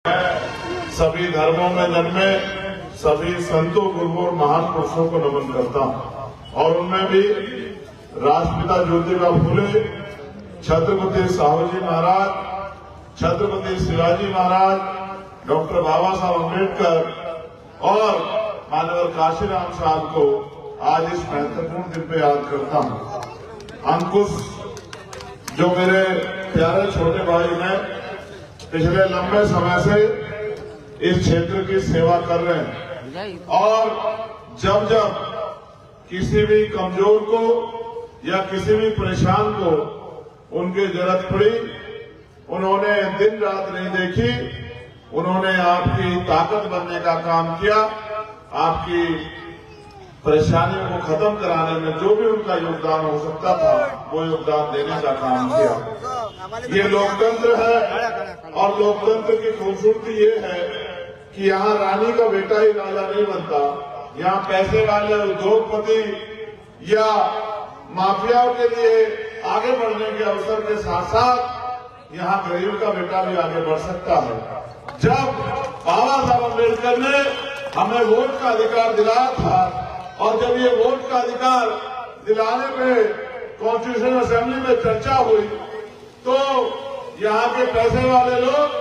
मैं सभी धर्मों में जन्मे सभी संतों गुरुओं और महान पुरुषों को नमन करता हूं और उनमें भी राष्ट्रपिता ज्योतिबा फुले, छत्रपति साहू जी महाराज, छत्रपति शिवाजी महाराज, डॉक्टर बाबा साहब अम्बेडकर और मानवर काशीराम साहब को आज इस महत्वपूर्ण दिन पे याद करता हूं। अंकुश जो मेरे प्यारे छोटे भाई हैं, पिछले लंबे समय से इस क्षेत्र की सेवा कर रहे हैं और जब जब किसी भी कमजोर को या किसी भी परेशान को उनकी जरूरत पड़ी, उन्होंने दिन रात नहीं देखी, उन्होंने आपकी ताकत बनने का काम किया, आपकी परेशानियों को खत्म कराने में जो भी उनका योगदान हो सकता था वो योगदान देने का काम किया। ये लोकतंत्र है और लोकतंत्र की खूबसूरती ये है कि यहाँ रानी का बेटा ही राजा नहीं बनता। यहाँ पैसे वाले उद्योगपति या माफियाओं के लिए आगे बढ़ने के अवसर के साथ साथ यहाँ गरीब का बेटा भी आगे बढ़ सकता है। जब बाबा साहब अम्बेडकर ने हमें वोट का अधिकार दिलाया था और जब ये वोट का अधिकार दिलाने में कॉन्स्टिट्यूशन असेंबली में चर्चा हुई तो यहाँ के पैसे वाले लोग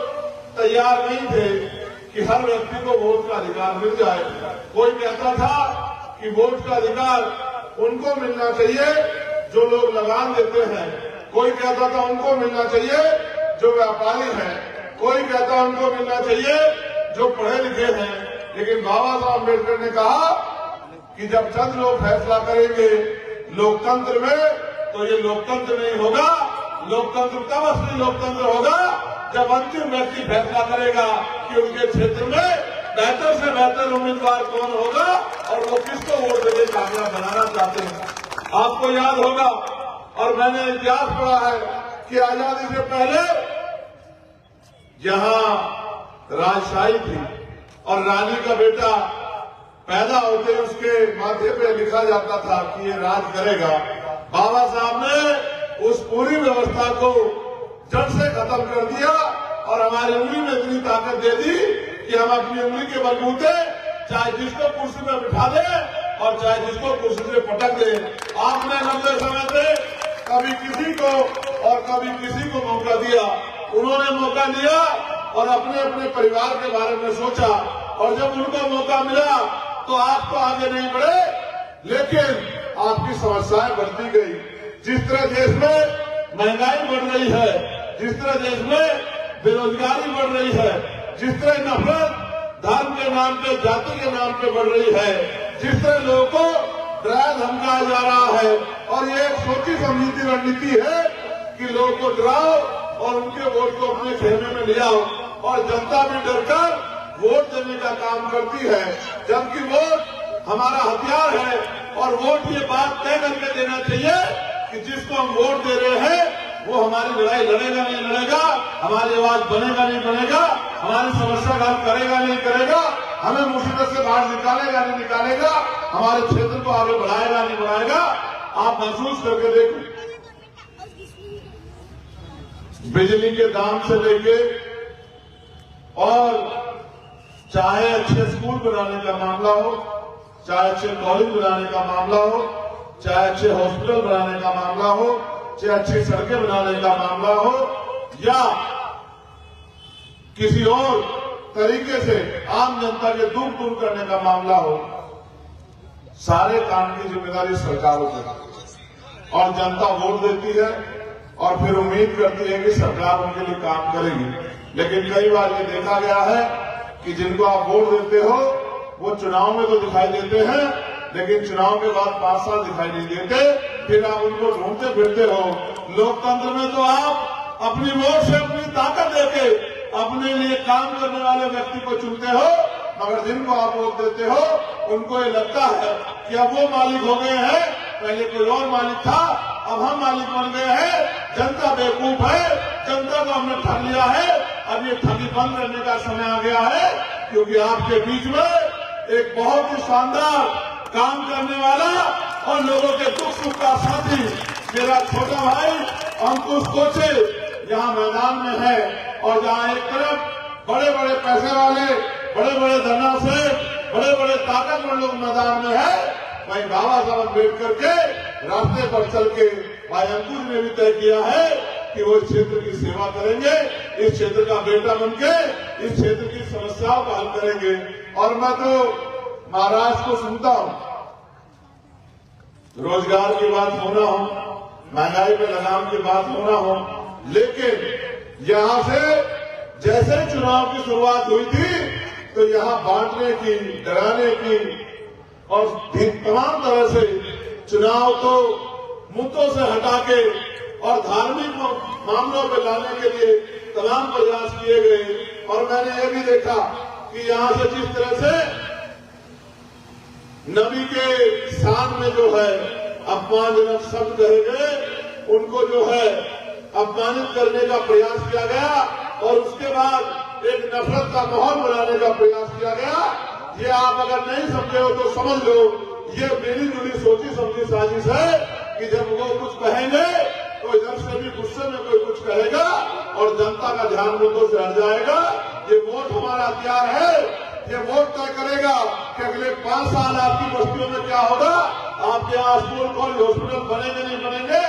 तैयार नहीं थे कि हर व्यक्ति को वोट का अधिकार मिल जाए। कोई कहता था कि वोट का अधिकार उनको मिलना चाहिए जो लोग लगान देते हैं, कोई कहता था उनको मिलना चाहिए जो व्यापारी हैं, कोई कहता उनको मिलना चाहिए जो पढ़े लिखे हैं। लेकिन बाबा साहब अम्बेडकर ने कहा कि जब चंद लोग फैसला करेंगे लोकतंत्र में तो ये लोकतंत्र नहीं होगा। लोकतंत्र तब असली लोकतंत्र होगा जब अंतिम व्यक्ति फैसला करेगा कि उनके क्षेत्र में बेहतर से बेहतर उम्मीदवार कौन होगा और वो किसको वोट देके कामयाब बनाना चाहते हैं। आपको याद होगा और मैंने इतिहास पढ़ा है कि आजादी से पहले यहाँ राजशाही थी और रानी का बेटा पैदा होते उसके माथे पे लिखा जाता था कि ये राज करेगा। बाबा साहब ने उस पूरी व्यवस्था को जड़ से खत्म कर दिया और हमारी उंगली में इतनी ताकत दे दी कि हम अपनी उंगली के बलबूते चाहे जिसको कुर्सी में बिठा दे और चाहे जिसको कुर्सी से पटक दे। आपने लंबे समय से कभी किसी को और कभी किसी को मौका दिया, उन्होंने मौका लिया और अपने अपने परिवार के बारे में सोचा और जब उनको मौका मिला तो आप तो आगे नहीं बढ़े लेकिन आपकी समस्याएं बढ़ती गई। जिस तरह देश में महंगाई बढ़ रही है, जिस तरह देश में बेरोजगारी बढ़ रही है, जिस तरह नफरत धर्म के नाम पे, जाति के नाम पे बढ़ रही है, जिस तरह लोगों को डराया धमकाया जा रहा है और ये एक सोची समझी रणनीति है कि लोगों को डराओ और उनके वोट को अपने खेमे में ले आओ और जनता भी डरकर वोट देने का काम करती है। जबकि वोट हमारा हथियार है और वोट ये बात तय करके देना चाहिए कि जिसको हम वोट दे रहे हैं वो हमारी लड़ाई लड़ेगा नहीं लड़ेगा, हमारी आवाज बनेगा नहीं बनेगा, हमारी समस्या का हल करेगा नहीं करेगा, हमें मुसीबत से बाहर निकालेगा नहीं निकालेगा, हमारे क्षेत्र को आगे बढ़ाएगा नहीं बढ़ाएगा। आप महसूस करके देखो, बिजली के दाम से लेके और चाहे अच्छे स्कूल बनाने का मामला हो, चाहे अच्छे कॉलेज बनाने का मामला हो, चाहे अच्छे हॉस्पिटल बनाने का मामला हो, चाहे अच्छी सड़कें बनाने का मामला हो या किसी और तरीके से आम जनता के दुख दूर करने का मामला हो, सारे काम की जिम्मेदारी सरकारों की और जनता वोट देती है और फिर उम्मीद करती है कि सरकार उनके लिए काम करेगी। लेकिन कई बार ये देखा गया है कि जिनको आप वोट देते हो वो चुनाव में तो दिखाई देते हैं लेकिन चुनाव के बाद 5 साल दिखाई नहीं देते, फिर आप उनको ढूंढते फिरते हो। लोकतंत्र में तो आप अपनी वोट से अपनी ताकत देके अपने लिए काम करने वाले व्यक्ति को चुनते हो, मगर जिनको आप वोट देते हो उनको ये लगता है कि अब वो मालिक हो गए हैं, पहले कोई और मालिक था अब हम मालिक बन गए हैं, जनता बेवकूफ है, जनता को हमने ठग लिया है, अब ये ठगी बंद करने का समय आ गया है। क्योंकि आपके बीच में एक बहुत ही शानदार काम करने वाला और लोगों के दुख सुख का साथी मेरा छोटा भाई अंकुश कोचे यहाँ मैदान में है और जहाँ एक तरफ बड़े बड़े पैसे वाले, बड़े बड़े धरना से, बड़े बड़े ताकतवर लोग मैदान में है, वहीं बाबा साहब अम्बेडकर के रास्ते पर चल के भाई अंकुश ने भी तय किया है कि वो इस क्षेत्र की सेवा करेंगे, इस क्षेत्र का बेटा बनके इस क्षेत्र की समस्याओं का हल करेंगे। और मैं तो महाराज को सुनता हूं, रोजगार की बात होना हो, महंगाई पे लगाम की बात होना हो, लेकिन यहां से जैसे चुनाव की शुरुआत हुई थी तो यहां बांटने की, डराने की और तमाम तरह से चुनाव को मुद्दों से हटा के और धार्मिक मामलों पर लाने के लिए तमाम प्रयास किए गए। और मैंने ये भी देखा कि यहां से जिस तरह से नबी के शान में जो है अपमानजनक शब्द कहे गए, उनको जो है अपमानित करने का प्रयास किया गया और उसके बाद एक नफरत का माहौल बनाने का प्रयास किया गया। ये आप अगर नहीं समझे हो तो समझ लो, ये मेरी जुड़ी सोची समझी साजिश है कि जब वो कुछ कहेंगे तो इधर से भी गुस्से में कोई कुछ कहेगा और जनता का ध्यान मुद्दों से हट जाएगा। ये वोट हमारा हथियार है, ये वोट तय करेगा कि अगले 5 साल आपकी बस्तियों में क्या होगा, आपके यहाँ स्कूल, कॉलेज, हॉस्पिटल बनेंगे नहीं बनेंगे,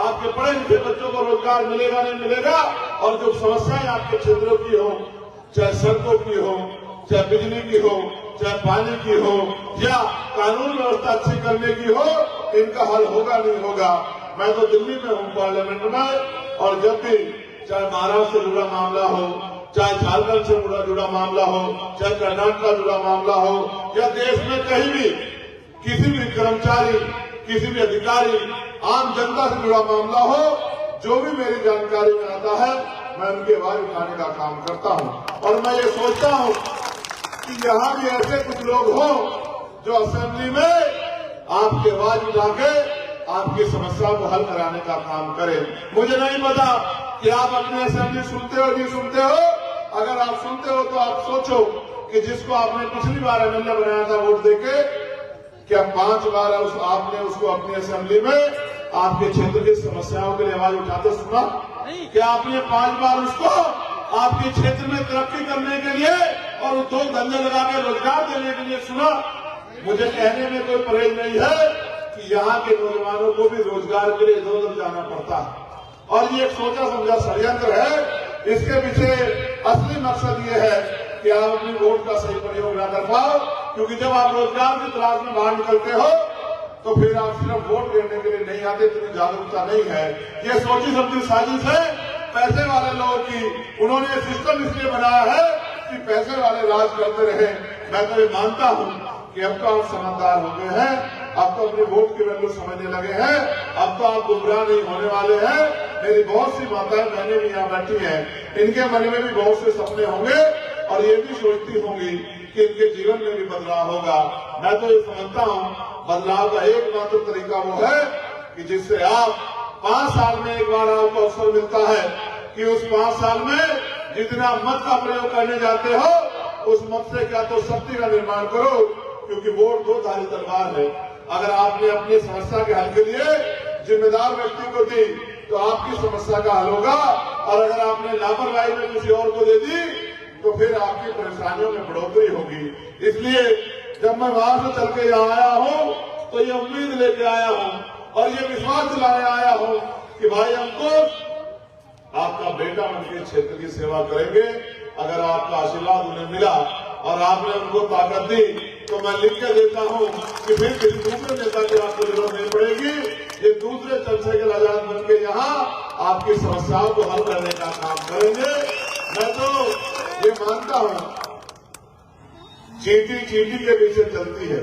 आपके पढ़े लिखे बच्चों को रोजगार मिलेगा नहीं मिलेगा, और जो समस्याएं आपके क्षेत्रों की हो, चाहे सड़कों की हो, चाहे बिजली की हो, चाहे पानी की हो या कानून व्यवस्था अच्छी करने की हो, इनका हल होगा नहीं होगा। मैं तो दिल्ली में हूँ पार्लियामेंट में, और जब भी चाहे महाराष्ट्र से जुड़ा मामला हो, चाहे झारखंड से जुड़ा मामला हो, चाहे कर्नाटक का जुड़ा मामला हो, या देश में कहीं भी किसी भी कर्मचारी, किसी भी अधिकारी, आम जनता से जुड़ा मामला हो, जो भी मेरी जानकारी में आता है मैं उनकी आवाज उठाने का काम करता हूँ। और मैं ये सोचता हूँ कि यहाँ भी ऐसे कुछ लोग हों जो असेंबली में आपकी आवाज उठा के आपकी समस्याओं को हल कराने का काम करें। मुझे नहीं पता कि आप अपनी असेंबली सुनते हो नहीं सुनते हो। अगर आप सुनते हो तो आप सोचो कि जिसको आपने पिछली बार एमएलए बनाया था वोट देके, क्या 5 बार आपने उसको अपनी असेंबली में आपके क्षेत्र की समस्याओं के लिए आवाज उठाते सुना? क्या आपने 5 बार उसको आपके क्षेत्र में तरक्की करने के लिए और उद्योग धंधे लगा के रोजगार देने के लिए सुना? मुझे कहने में कोई परहेज नहीं है कि यहाँ के नौजवानों को भी रोजगार के लिए इधर उधर जाना पड़ता है, और ये एक सोचा समझा षड्यंत्र है। इसके पीछे असली मकसद ये है कि आप अपनी वोट का सही प्रयोग न कर पाओ, क्योंकि जब आप रोजगार की तलाश में बाहर निकलते हो तो फिर आप सिर्फ वोट लेने के लिए नहीं आते, इतनी जागरूकता नहीं है। ये सोची समझी साजिश है पैसे वाले लोगों की। उन्होंने सिस्टम इसलिए बनाया है कि पैसे वाले राज करते रहे। मैं तो ये मानता हूँ कि अब तो आप समझदार हो गए हैं, अब तो अपने वोट की वैल्यू समझने लगे हैं, अब तो आप गुमराह नहीं होने वाले हैं। मेरी बहुत सी माताएं बहनें भी यहाँ बैठी हैं, इनके मन में भी बहुत से सपने होंगे और ये भी सोचती होंगी कि इनके जीवन में भी बदलाव होगा। मैं तो ये समझता हूँ बदलाव का एकमात्र तरीका वो है कि जिससे आप 5 साल में एक बार आपको अवसर मिलता है कि उस 5 साल में जितना मत का प्रयोग करने जाते हो, उस मत से क्या तो शक्ति का निर्माण करो, क्योंकि वोट 2 धारी तलवार है। अगर आपने अपनी समस्या के हल के लिए जिम्मेदार व्यक्ति को दी तो आपकी समस्या का हल होगा, और अगर आपने लापरवाही में किसी और को दे दी तो फिर आपकी परेशानियों में बढ़ोतरी होगी। इसलिए जब मैं वहां से चल के यहाँ आया हूँ तो ये उम्मीद लेके आया हूँ और ये विश्वास दिलाने आया हूँ कि भाई हमको आपका बेटा उनके क्षेत्र की सेवा करेंगे। अगर आपका आशीर्वाद उन्हें मिला और आपने उनको ताकत दी तो मैं लिख के देता हूँ कि फिर किसी दूसरे नेता की आपको जरूरत नहीं पड़ेगी। ये दूसरे चंद्रशेखर आजाद बन के यहाँ आपकी समस्याओं को हल करने का काम करेंगे। मैं तो ये मानता हूँ चींटी चींटी के पीछे चलती है,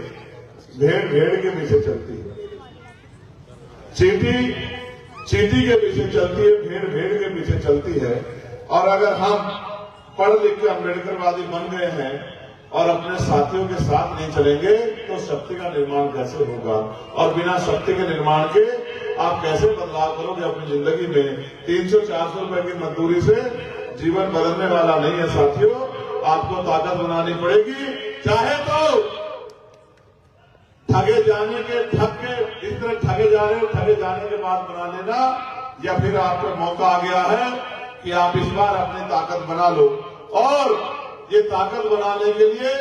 भेड़ भेड़ के पीछे चलती है। चींटी चींटी के पीछे चलती है, भेड़ भेड़ के पीछे चलती है। और अगर हम पढ़ लिख के अम्बेडकरवादी बन गए हैं और अपने साथियों के साथ नहीं चलेंगे तो शक्ति का निर्माण कैसे होगा, और बिना शक्ति के निर्माण के आप कैसे बदलाव करोगे अपनी जिंदगी में। 300-400 रुपए की मजदूरी से जीवन बदलने वाला नहीं है साथियों। आपको ताकत बनानी पड़ेगी, चाहे तो ठगे जाने के ठग के इस तरह ठगे जा रहे हो, ठगे जाने के बाद बना लेना, या फिर आपका मौका आ गया है कि आप इस बार अपनी ताकत बना लो। और ये ताकत बनाने के लिए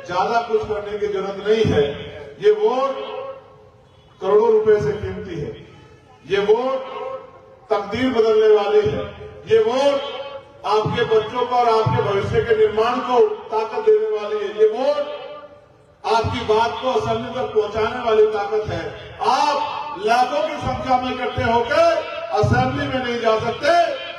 ज्यादा कुछ करने की जरूरत नहीं है। ये वोट करोड़ों रुपए से कीमती है। ये वोट तकदीर बदलने वाली है। ये वोट आपके बच्चों को और आपके भविष्य के निर्माण को ताकत देने वाली है। ये वोट आपकी बात को असेंबली तक पहुंचाने वाली ताकत है। आप लाखों की संख्या में इकट्ठे होकर असेंबली में नहीं जा सकते।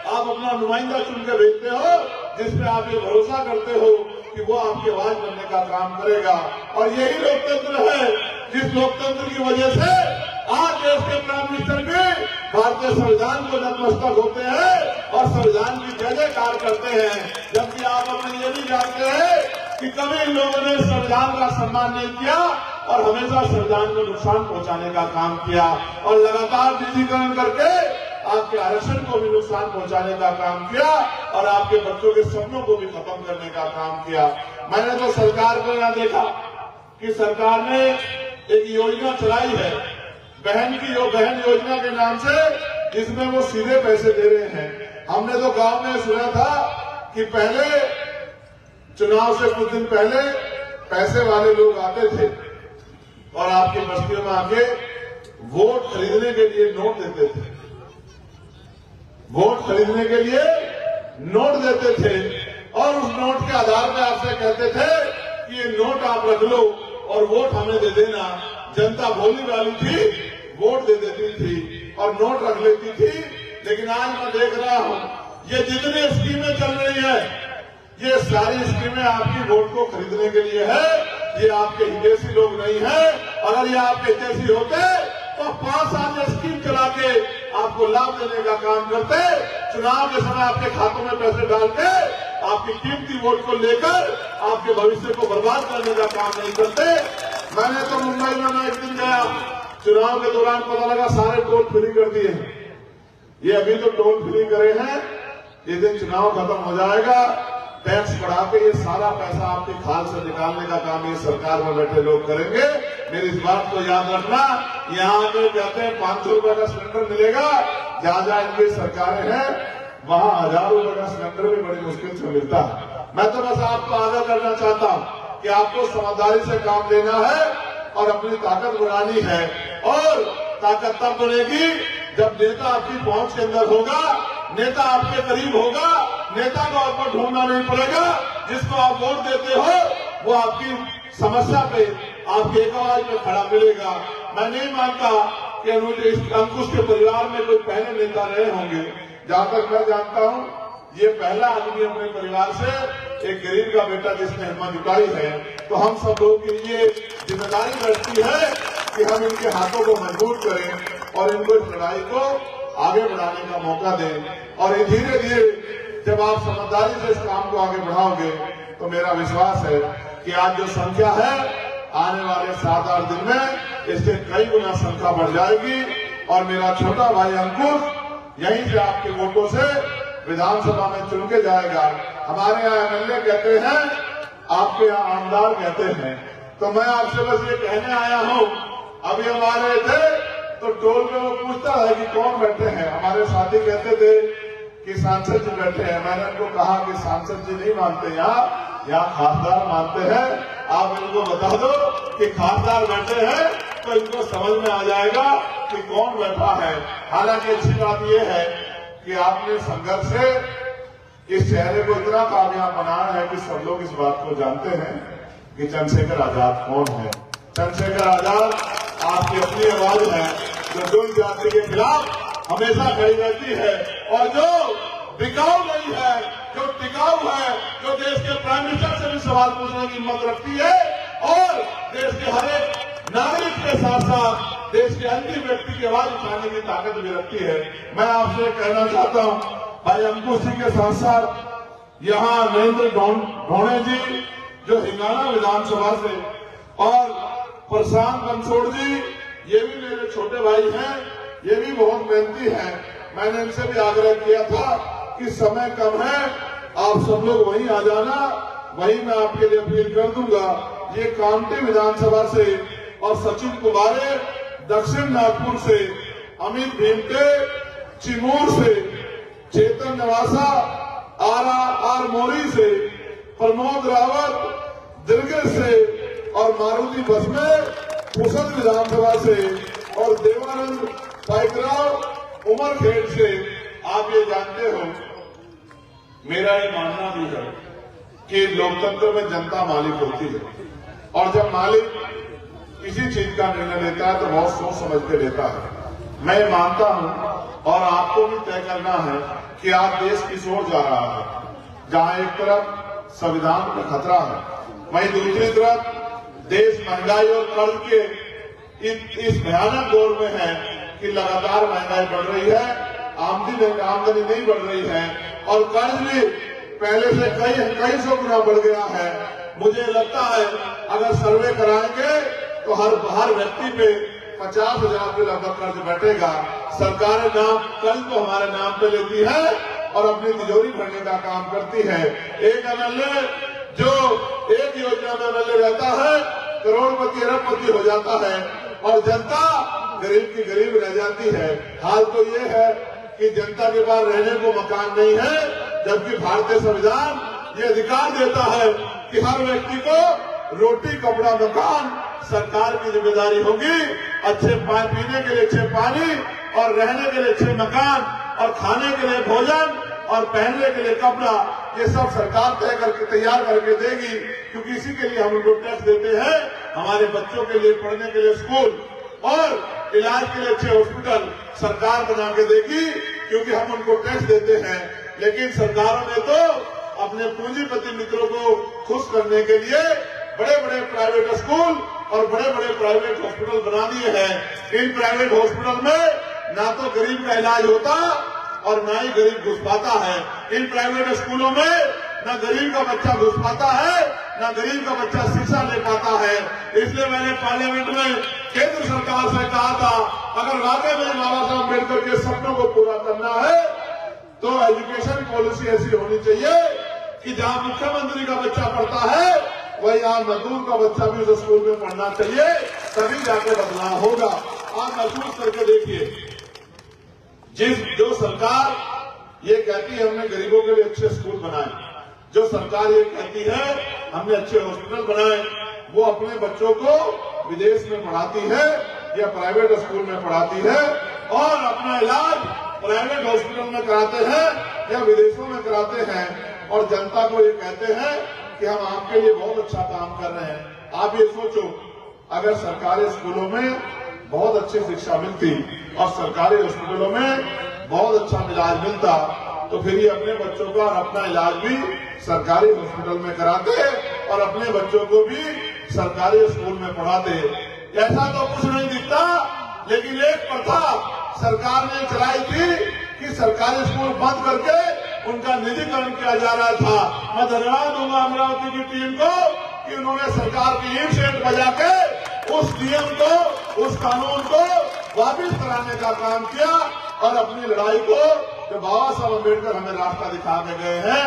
आप अपना नुमाइंदा चुन के भेजते हो, जिसमें आप ये भरोसा करते हो कि वो आपकी आवाज बनने का काम करेगा। और यही लोकतंत्र है, जिस लोकतंत्र की वजह से आज देश के प्राइम मिनिस्टर भी भारतीय संविधान को नतमस्तक होते हैं और संविधान की जय जयकार करते हैं। जबकि आप अपने ये भी जानते हैं कि कभी इन लोगों ने संविधान का सम्मान नहीं किया और हमेशा संविधान को नुकसान पहुंचाने का काम किया और लगातार निजीकरण करके आपके आरक्षण को भी नुकसान पहुंचाने का काम किया और आपके बच्चों के सपनों को भी खत्म करने का काम किया। मैंने तो सरकार को यहां देखा कि सरकार ने एक योजना चलाई है, बहन योजना के नाम से, जिसमें वो सीधे पैसे दे रहे हैं। हमने तो गांव में सुना था कि पहले चुनाव से कुछ दिन पहले पैसे वाले लोग आते थे और आपकी बस्तियों में आके वोट खरीदने के लिए नोट देते थे। वोट खरीदने के लिए नोट देते थे और उस नोट के आधार पर आपसे कहते थे कि ये नोट आप रख लो और वोट हमें दे देना। जनता भोली वाली थी, वोट दे देती थी और नोट रख लेती थी। लेकिन आज मैं देख रहा हूं ये जितनी स्कीमें चल रही है, ये सारी स्कीमें आपकी वोट को खरीदने के लिए है। ये आपके हितैषी लोग नहीं है। अगर ये आपके हितैषी होते तो 5 साल में स्कीम चला के आपको लाभ देने का काम करते। चुनाव के समय आपके खातों में पैसे डाल के आपकी कीमती वोट को लेकर आपके भविष्य को बर्बाद करने का काम नहीं करते। मैंने तो मुंबई में मैं एक दिन गया, चुनाव के दौरान पता लगा सारे टोल फ्री कर दिए। ये अभी तो टोल फ्री करे हैं, जिस दिन चुनाव खत्म हो जाएगा टैक्स बढ़ा के ये सारा पैसा आपकी खाल से निकालने का काम ये सरकार में बैठे लोग करेंगे। मेरी इस बात को याद रखना। यहाँ पे कहते हैं 500 रुपए का सिलेंडर मिलेगा, जहां जहां इनकी सरकारें हैं वहां 1000 रुपए का सिलेंडर भी बड़ी मुश्किल से मिलता है। मैं तो बस आपको आगाह करना चाहता हूं कि आपको समझदारी से काम लेना है और अपनी ताकत बढ़ानी है। और ताकत तब बनेगी जब नेता आपकी पहुंच के अंदर होगा, नेता आपके करीब होगा। नेता को आपको ढूंढना नहीं पड़ेगा। जिसको आप वोट देते हो वो आपकी समस्या पे आपकी एक आवाज में खड़ा मिलेगा। मैं नहीं मानता कि अंकुश के परिवार में कोई पहले नेता रहे होंगे। जहां तक मैं जानता हूं ये पहला आदमी अपने परिवार से, एक गरीब का बेटा जिसने हिम्मत जुटाई है। तो हम सब लोगों की ये जिम्मेदारी बढ़ती है कि हम इनके हाथों को मजबूत करें और इनको इस लड़ाई को आगे बढ़ाने का मौका दें। और ये धीरे धीरे जब आप समझदारी से इस काम को आगे बढ़ाओगे तो मेरा विश्वास है कि आज जो संख्या है आने वाले 7-8 दिन में इससे कई गुना संख्या बढ़ जाएगी। और मेरा छोटा भाई अंकुश यहीं से आपके वोटों से विधानसभा में चुन के जाएगा। हमारे यहाँ एमएलए कहते हैं, आपके यहाँ आमदार कहते हैं। तो मैं आपसे बस ये कहने आया हूँ, अभी हम आ रहे थे तो टोल में वो पूछता है कि कौन बैठे हैं। हमारे साथी कहते थे कि सांसद जी बैठे हैं। मैंने उनको कहा कि सांसद जी नहीं मानते, यहाँ खासदार मानते हैं। आप इनको बता दो कि खासदार बैठे हैं तो इनको समझ में आ जाएगा कि कौन बैठा है। हालांकि अच्छी बात यह है कि आपने संघर्ष से इस चेहरे को इतना कामयाब बनाया है कि सब लोग इस बात को जानते हैं कि चंद्रशेखर आजाद कौन है। चंद्रशेखर आजाद आपकी अपनी आवाज है जो दुर्ग जाति के खिलाफ हमेशा खड़ी रहती है और जो बिकाऊ नहीं है, जो टिकाऊ है, जो देश के प्राइम मिनिस्टर से भी सवाल पूछने की हिम्मत रखती है और देश के हर एक नागरिक के साथ साथ देश के अंतिम व्यक्ति की आवाज उठाने की ताकत भी रखती है। मैं आपसे कहना चाहता हूं, भाई अंकुश जी के साथ साथ यहाँ नरेंद्र ढोणे जी जो हिंगाना विधानसभा से और प्रशांत बंसोड़ जी, ये भी मेरे छोटे भाई हैं, ये भी बहुत मेहनती हैं। मैंने इनसे भी आग्रह किया था कि समय कम है, आप सब लोग वहीं आ जाना, वहीं मैं आपके लिए अपील कर दूंगा। ये कामठी विधानसभा से और सचिन कुमारे दक्षिण नागपुर से, अमित भीमटे चिमूर से, चेतन नवासा आर मोरी से, प्रमोद रावत दिलगिर से और मारुति बसमे पुसद विधानसभा से और देवानंद पाइकराव उमरखेड़ से। आप ये जानते हो, मेरा ये मानना भी है कि लोकतंत्र में जनता मालिक होती है और जब मालिक किसी चीज का निर्णय लेता है तो बहुत सोच समझ के लेता है। मैं मानता हूं और आपको भी तय करना है कि आज देश किस ओर जा रहा है, जहां एक तरफ संविधान का खतरा है, वहीं दूसरी तरफ देश महंगाई और कर्ज के इस भयानक दौर में है कि लगातार महंगाई बढ़ रही है, आमदनी नहीं बढ़ रही है और कर्ज भी पहले से कई सौ गुना बढ़ गया है। मुझे लगता है अगर सर्वे कराएंगे तो हर व्यक्ति पे 50,000 के लगभग कर्ज बैठेगा। सरकारें कर्ज तो हमारे नाम पे लेती है और अपनी तिजोरी भरने का काम करती है। एक एमएलए जो एक योजना में एमएलए रहता है करोड़पति अरबपति हो जाता है और जनता गरीब की गरीब रह जाती है। हाल तो ये है कि जनता के पास रहने को मकान नहीं है, जबकि भारतीय संविधान ये अधिकार देता है कि हर व्यक्ति को रोटी कपड़ा मकान सरकार की जिम्मेदारी होगी। अच्छे पीने के लिए अच्छे पानी और रहने के लिए अच्छे मकान और खाने के लिए भोजन और पहनने के लिए कपड़ा, ये सब सरकार तय करके तैयार करके देगी, क्योंकि इसी के लिए हम उनको टैक्स देते हैं। हमारे बच्चों के लिए पढ़ने के लिए स्कूल और इलाज के लिए अच्छे हॉस्पिटल सरकार बना के देगी, क्योंकि हम उनको टैक्स देते हैं। लेकिन सरकारों ने तो अपने पूंजीपति मित्रों को खुश करने के लिए बड़े बड़े प्राइवेट स्कूल और बड़े बड़े प्राइवेट हॉस्पिटल बना दिए हैं। इन प्राइवेट हॉस्पिटल में ना तो गरीब का इलाज होता और ना ही गरीब घुस पाता है। इन प्राइवेट स्कूलों में ना गरीब का बच्चा घुस पाता है, ना गरीब का बच्चा शिक्षा ले पाता है। इसलिए मैंने पार्लियामेंट में केंद्र सरकार से कहा था, अगर वाकई में बाबा साहब अम्बेडकर के सपनों को पूरा करना है तो एजुकेशन पॉलिसी ऐसी होनी चाहिए कि जहां मुख्यमंत्री का बच्चा पढ़ता है वही यहाँ मजदूर का बच्चा भी उस स्कूल में पढ़ना चाहिए, तभी जाकर बदलाव होगा। आप महसूस करके देखिए, जो सरकार ये कहती है हमने गरीबों के लिए अच्छे स्कूल बनाए, जो सरकार ये कहती है हमने अच्छे हॉस्पिटल बनाए, वो अपने बच्चों को विदेश में पढ़ाती है या प्राइवेट स्कूल में पढ़ाती है और अपना इलाज प्राइवेट हॉस्पिटल में कराते हैं या विदेशों में कराते हैं और जनता को ये कहते हैं कि हम आपके लिए बहुत अच्छा काम कर रहे हैं। आप ये सोचो, अगर सरकारी स्कूलों में बहुत अच्छी शिक्षा मिलती और सरकारी हॉस्पिटलों में बहुत अच्छा इलाज मिलता तो फिर ये अपने बच्चों का और अपना इलाज भी सरकारी हॉस्पिटल में कराते और अपने बच्चों को भी सरकारी स्कूल में पढ़ाते। ऐसा तो कुछ नहीं दिखता, लेकिन एक प्रथा सरकार ने चलाई थी कि सरकारी स्कूल बंद करके उनका निजीकरण किया जा रहा था। मैं धन्यवाद दूंगा अमरावती की टीम को कि उन्होंने सरकार की ईंट सेंट बजा के उस नियम को, उस कानून को वापिस कराने का काम किया और अपनी लड़ाई को, जो बाबा साहब अम्बेडकर हमें रास्ता दिखा के गए हैं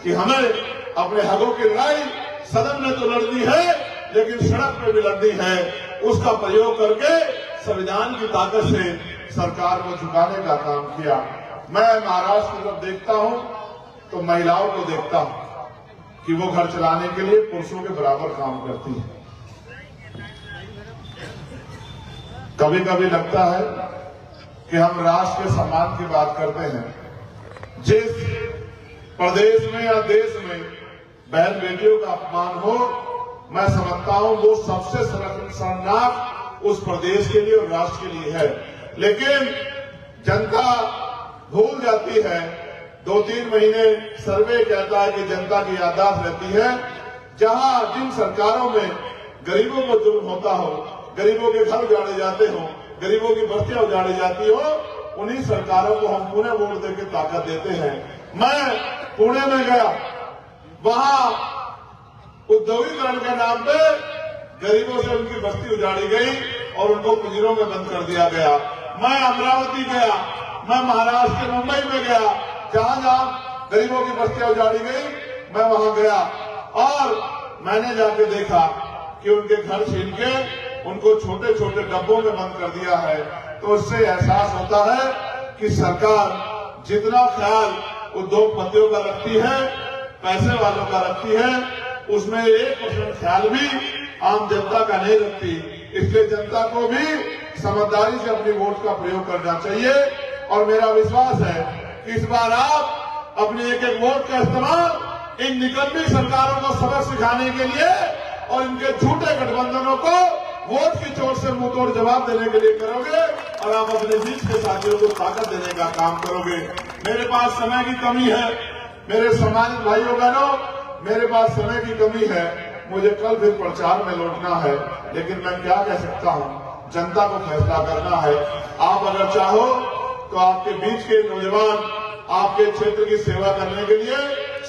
कि हमें अपने हकों की लड़ाई सदन में तो लड़नी है लेकिन सड़क पे भी लड़नी है, उसका प्रयोग करके संविधान की ताकत से सरकार को झुकाने का काम किया। मैं महाराष्ट्र की तरफ देखता हूं तो महिलाओं को देखता हूं कि वो घर चलाने के लिए पुरुषों के बराबर काम करती है। कभी कभी लगता है कि हम राष्ट्र के सम्मान की बात करते हैं। जिस प्रदेश में या देश में बहन बेटियों का अपमान हो, मैं समझता हूं वो सबसे शर्मनाक उस प्रदेश के लिए और राष्ट्र के लिए है। लेकिन जनता भूल जाती है। 2-3 महीने सर्वे कहता है कि जनता की याददाश्त रहती है। जहां जिन सरकारों में गरीबों को जुल्म होता हो, गरीबों के घर उजाड़े जाते हो, गरीबों की बस्तियां उजाड़ी जाती हो, उन्हीं सरकारों को हम पुणे वोट देकर ताकत देते हैं। मैं पुणे में गया, वहां औद्योगिकरण के नाम पे गरीबों से उनकी बस्ती उजाड़ी गई और उनको पिंजरों में बंद कर दिया गया। मैं अमरावती गया, मैं महाराष्ट्र के मुंबई में गया, जहां जहां गरीबों की बस्तियां उजाड़ी गई मैं वहां गया और मैंने जाके देखा कि उनके घर छीन के उनको छोटे छोटे डब्बों में बंद कर दिया है। तो उससे एहसास होता है कि सरकार जितना ख्याल उद्योगपतियों का रखती है, पैसे वालों का रखती है, उसमें 1% ख्याल भी आम जनता का नहीं रखती। इसलिए जनता को भी समझदारी से अपनी वोट का प्रयोग करना चाहिए। और मेरा विश्वास है कि इस बार आप अपनी एक एक वोट का इस्तेमाल इन निकम्मी सरकारों को सबक सिखाने के लिए और इनके झूठे गठबंधनों को वोट की चोट से मुंहतोड़ जवाब देने के लिए करोगे और आप अपने बीच के साथियों को ताकत देने का काम करोगे। मेरे पास समय की कमी है, मेरे सम्मानित भाइयों बहनों, मेरे पास समय की कमी है, मुझे कल फिर प्रचार में लौटना है, लेकिन मैं क्या कह सकता हूं, जनता को फैसला करना है। आप अगर चाहो तो आपके बीच के नौजवान आपके क्षेत्र की सेवा करने के लिए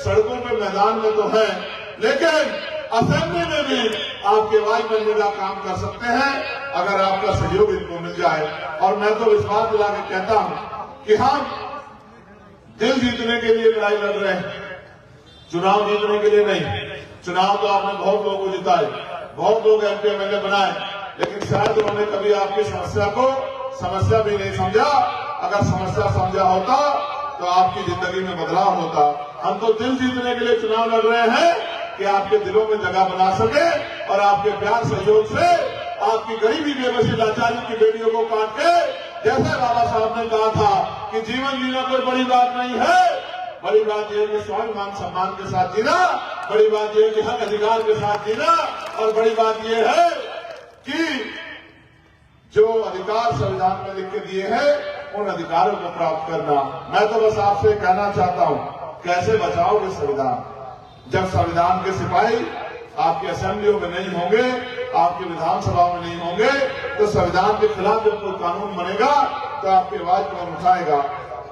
सड़कों पे मैदान में तो है, लेकिन असेंबली में भी आपकी आवाज बनने का काम कर सकते हैं अगर आपका सहयोग इनको मिल जाए। और मैं तो विश्वास दिला के कहता हूं कि हम दिल जीतने के लिए लड़ाई लड़ रहे हैं, चुनाव जीतने के लिए नहीं। चुनाव तो आपने बहुत लोगों को जिताए, बहुत लोग एमपी एमएलए बनाए, लेकिन शायद उन्होंने कभी आपकी समस्या को समस्या भी नहीं समझा। अगर समस्या समझा होता तो आपकी जिंदगी में बदलाव होता। हम तो दिल जीतने के लिए चुनाव लड़ रहे हैं कि आपके दिलों में जगह बना सके और आपके प्यार सहयोग से आपकी गरीबी बेबसी लाचारी की बेड़ियों को काट के, जैसे बाबा साहब ने कहा था कि जीवन जीना कोई बड़ी बात नहीं है, बड़ी बात यह है कि स्वाभिमान सम्मान के साथ जीना, बड़ी बात यह है कि हक अधिकार के साथ जीना, और बड़ी बात यह है कि जो अधिकार संविधान में लिख के दिए हैं उन अधिकारों को प्राप्त करना। मैं तो बस आपसे कहना चाहता हूं, कैसे बचाओगे संविधान? जब संविधान के सिपाही आपकी असेंबलियों में नहीं होंगे, आपकी विधानसभाओं में नहीं होंगे, तो संविधान के खिलाफ जब कोई कानून बनेगा तो आपकी आवाज कौन उठाएगा?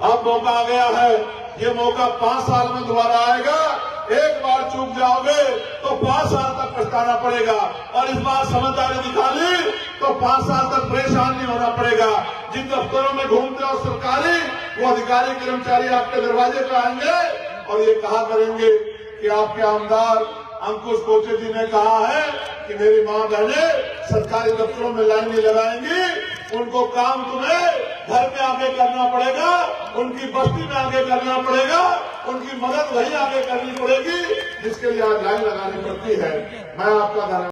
अब मौका आ गया है, ये मौका 5 साल में दोबारा आएगा। एक बार चूक जाओगे तो 5 साल तक पछताना पड़ेगा, और इस बार समझदारी दिखा ली तो 5 साल तक परेशान नहीं होना पड़ेगा। जिन दफ्तरों में घूमते हो सरकारी, वो अधिकारी कर्मचारी आपके दरवाजे पर आएंगे और ये कहा करेंगे कि आपके आमदार अंकुश कोचे जी ने कहा है कि मेरी माँ बहनें सरकारी दफ्तरों में लाइन नहीं लगाएंगी, उनको काम तुम्हें घर में आगे करना पड़ेगा, उनकी बस्ती में आगे करना पड़ेगा, उनकी मदद वहीं आगे करनी पड़ेगी जिसके लिए आज लाइन लगानी पड़ती है। मैं आपका धन्यवाद।